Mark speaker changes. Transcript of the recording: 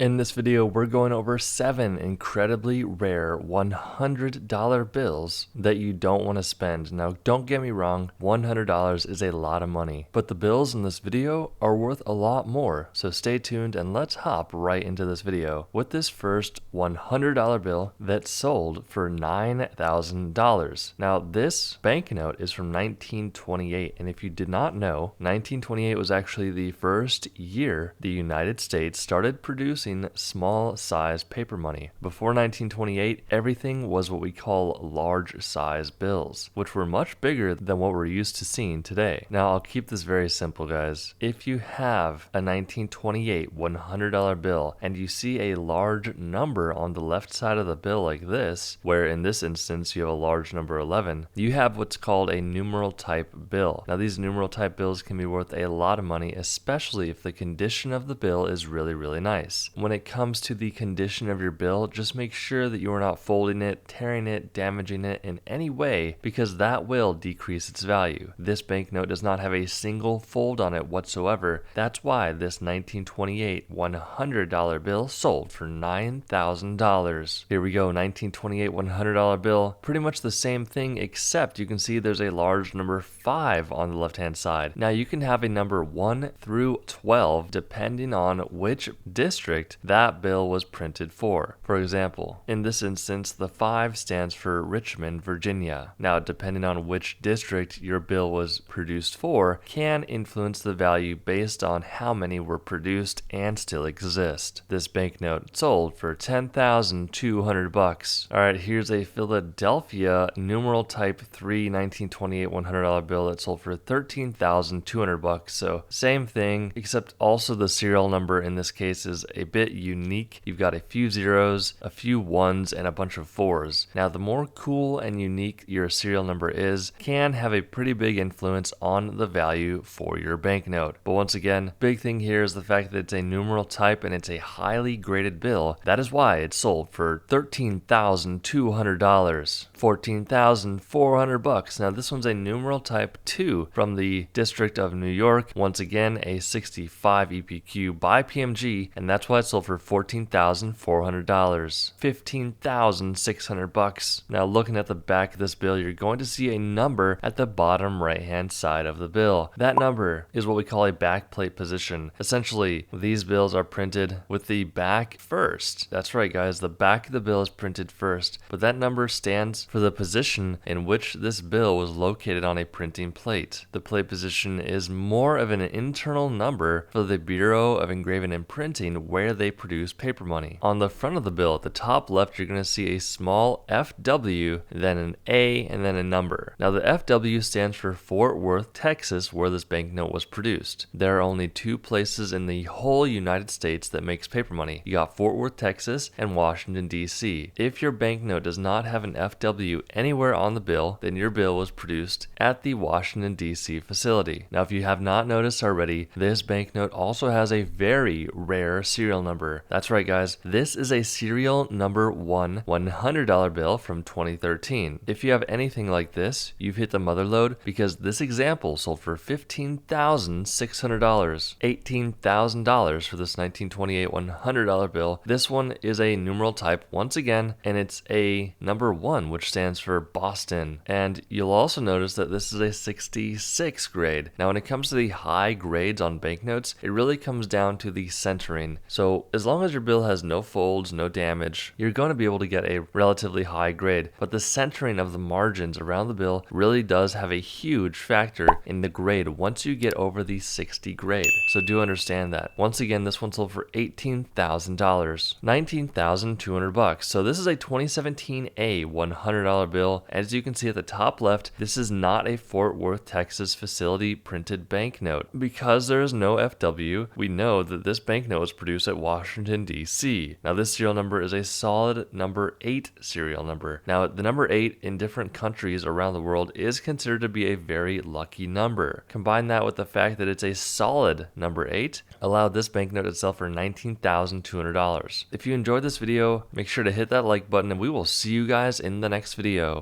Speaker 1: In this video, we're going over 7 incredibly rare $100 bills that you don't want to spend. Now, don't get me wrong, $100 is a lot of money, but the bills in this video are worth a lot more. So stay tuned and let's hop right into this video with this first $100 bill that sold for $9,000. Now, this banknote is from 1928, and if you did not know, 1928 was actually the first year the United States started producing small size paper money. Before 1928, everything was what we call large size bills, which were much bigger than what we're used to seeing today. Now, I'll keep this very simple, guys. If you have a 1928 $100 bill and you see a large number on the left side of the bill like this, where in this instance you have a large number 11, you have what's called a numeral type bill. Now, these numeral type bills can be worth a lot of money, especially if the condition of the bill is really, really nice. When it comes to the condition of your bill, just make sure that you are not folding it, tearing it, damaging it in any way, because that will decrease its value. This banknote does not have a single fold on it whatsoever. That's why this 1928 $100 bill sold for $9,000. Here we go, 1928 $100 bill. Pretty much the same thing, except you can see there's a large number 5 on the left-hand side. Now, you can have a number 1 through 12 depending on which district that bill was printed for. For example, in this instance, the 5 stands for Richmond, Virginia. Now, depending on which district your bill was produced for, can influence the value based on how many were produced and still exist. This banknote sold for $10,200. All right, here's a Philadelphia numeral type 3 1928 $100 bill that sold for $13,200. So same thing, except also the serial number in this case is a bit unique. You've got a few zeros, a few ones, and a bunch of 4s. Now, the more cool and unique your serial number is, can have a pretty big influence on the value for your banknote. But once again, big thing here is the fact that it's a numeral type and it's a highly graded bill. That is why it sold for $13,200, $14,400. Now, this one's a numeral type 2 from the District of New York. Once again, a 65 EPQ by PMG, and that's why it sold for $14,400, $15,600. Now, looking at the back of this bill, you're going to see a number at the bottom right-hand side of the bill. That number is what we call a backplate position. Essentially, these bills are printed with the back first. That's right, guys, the back of the bill is printed first, but that number stands for the position in which this bill was located on a printing plate. The plate position is more of an internal number for the Bureau of Engraving and Printing, where they produce paper money. On the front of the bill, at the top left, you're going to see a small FW, then an A, and then a number. Now, the FW stands for Fort Worth, Texas, where this banknote was produced. There are only 2 places in the whole United States that makes paper money. You got Fort Worth, Texas, and Washington, D.C. If your banknote does not have an FW anywhere on the bill, then your bill was produced at the Washington, D.C. facility. Now, if you have not noticed already, this banknote also has a very rare serial number. That's right, guys. This is a serial number 1 $100 bill from 2013. If you have anything like this, you've hit the mother lode, because this example sold for $15,600, $18,000 for this 1928 $100 bill. This one is a numeral type once again, and it's a number 1, which stands for Boston. And you'll also notice that this is a 66 grade. Now, when it comes to the high grades on banknotes, it really comes down to the centering. So as long as your bill has no folds, no damage, you're going to be able to get a relatively high grade. But the centering of the margins around the bill really does have a huge factor in the grade once you get over the 60 grade. So do understand that. Once again, this one sold for $18,000, $19,200. So this is a 2017 A $100 bill. As you can see at the top left, this is not a Fort Worth, Texas facility printed banknote. Because there is no FW, we know that this banknote was produced at Washington, D.C. Now, this serial number is a solid number 8 serial number. Now, the number 8 in different countries around the world is considered to be a very lucky number. Combine that with the fact that it's a solid number 8, allowed this banknote to sell for $19,200. If you enjoyed this video, make sure to hit that like button, and we will see you guys in the next video.